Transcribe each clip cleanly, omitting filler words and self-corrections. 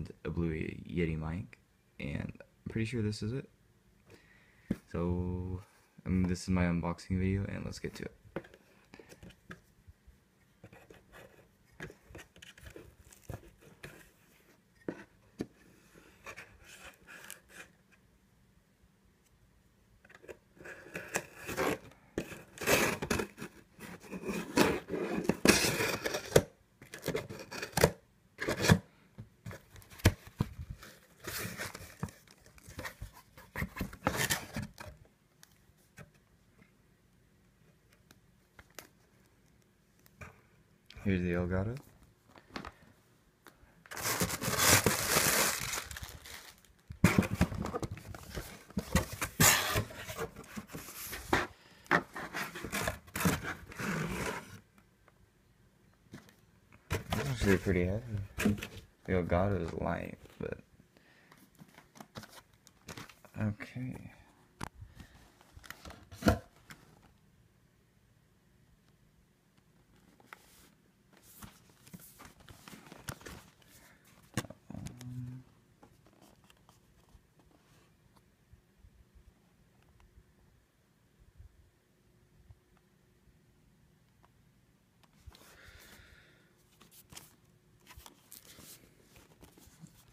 and a Blue Yeti mic, and I'm pretty sure this is it. So, this is my unboxing video, and let's get to it. Here's the Elgato. It's actually pretty heavy. The Elgato is light, but okay.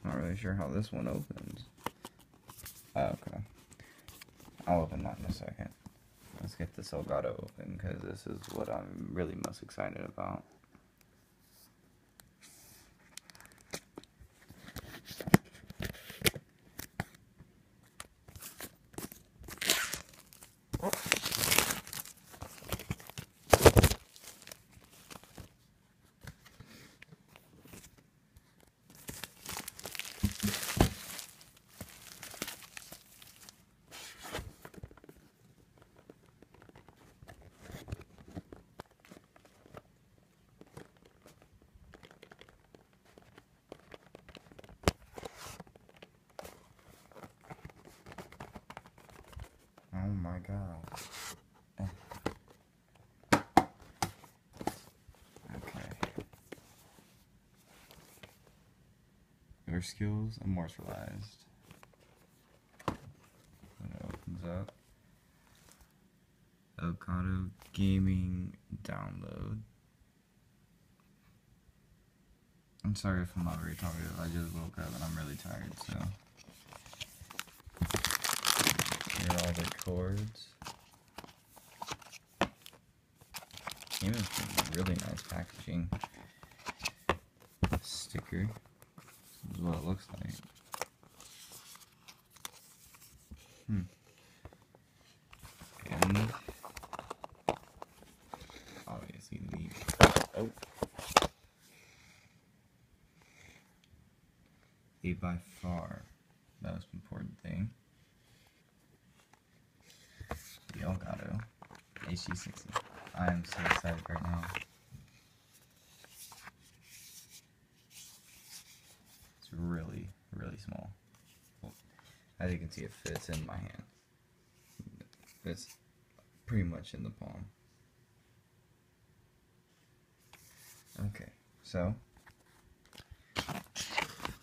Not really sure how this one opens. Okay. I'll open that in a second. Let's get this Elgato open, because this is what I'm really most excited about. Oh my god. Okay. Your skills immortalized. When it opens up. Elgato gaming download. I'm sorry if I'm not very talkative. I just woke up and I'm really tired, so. Here are all the cords. Came in some really nice packaging. Sticker. This is what it looks like. And obviously the by far most important thing. The Elgato HD60. I am so excited right now. It's really, really small. Well, as you can see, it fits in my hand. It's pretty much in the palm. Okay, so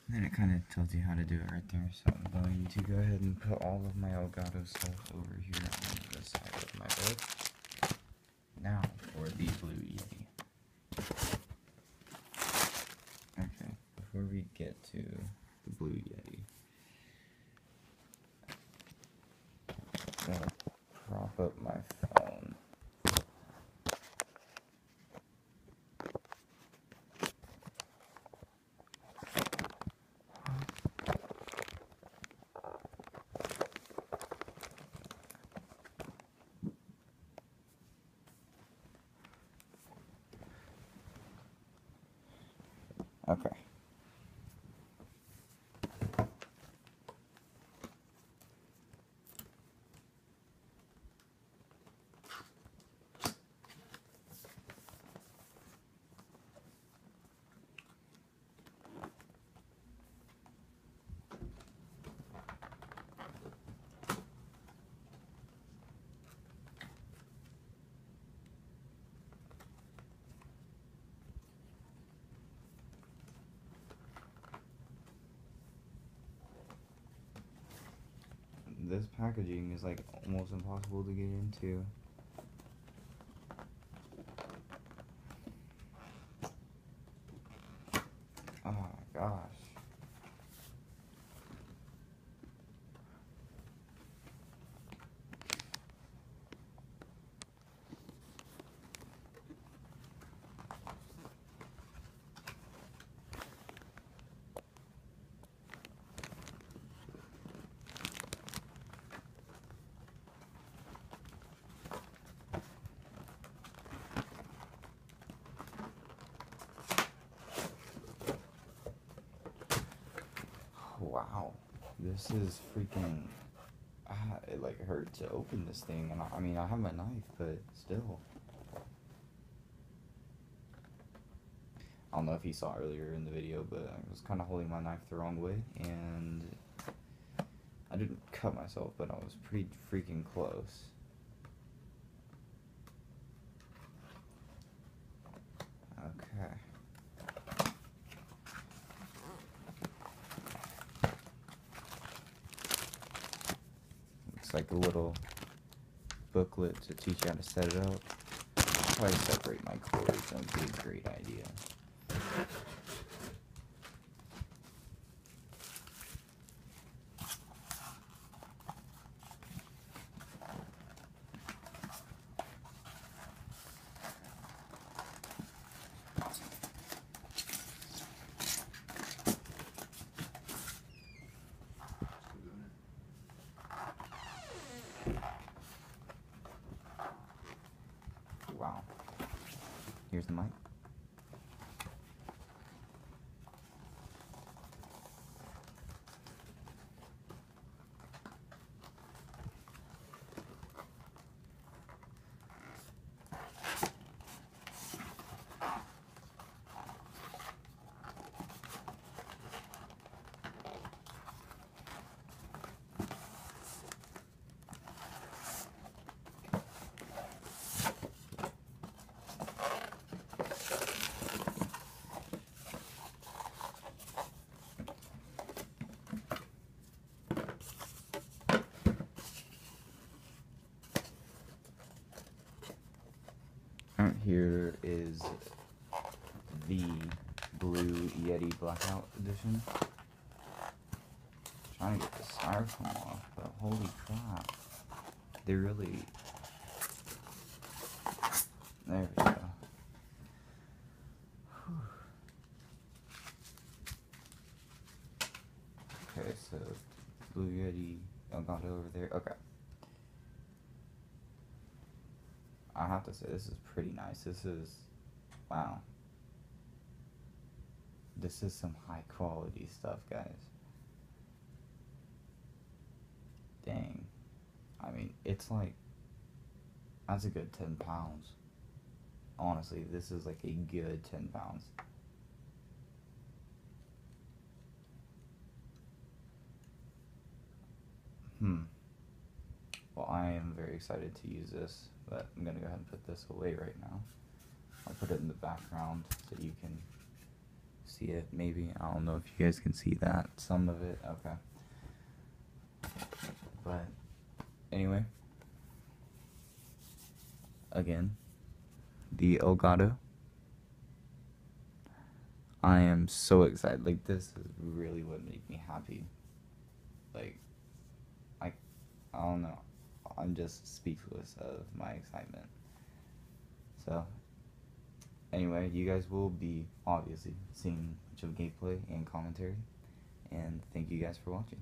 then it kind of tells you how to do it right there. So I'm going to go ahead and put all of my Elgato stuff over here on the side of my bed. Now for the Blue Yeti. Okay, before we get to the Blue Yeti, I'm gonna prop up my phone. Okay. this packaging is like almost impossible to get into. Oh my gosh. Wow, this is freaking, it like hurt to open this thing, and I mean, I have my knife, but still. I don't know if you saw earlier in the video, but I was kind of holding my knife the wrong way, and I didn't cut myself, but I was pretty freaking close. Okay. It's like a little booklet to teach you how to set it up. I'll probably separate my cords. That would be a great idea. Wow. Here's the mic. Here is the blue Yeti Blackout Edition. Trying to get the styrofoam off, but holy crap. They really... There we go. Whew. Okay, so blue Yeti Elgato over there. Okay. I have to say, this is pretty nice. This is, wow. This is some high quality stuff, guys. Dang. I mean, it's like, that's a good 10 pounds. Honestly, this is like a good 10 pounds. Well, I am very excited to use this, but I'm going to go ahead and put this away right now. I'll put it in the background so you can see it, maybe. I don't know if you guys can see that, some of it, okay. But, anyway. Again, the Elgato. I am so excited. Like, this is really what made me happy. Like, I don't know. I'm just speechless of my excitement. So, anyway, you guys will be obviously seeing much of gameplay and commentary. And thank you guys for watching.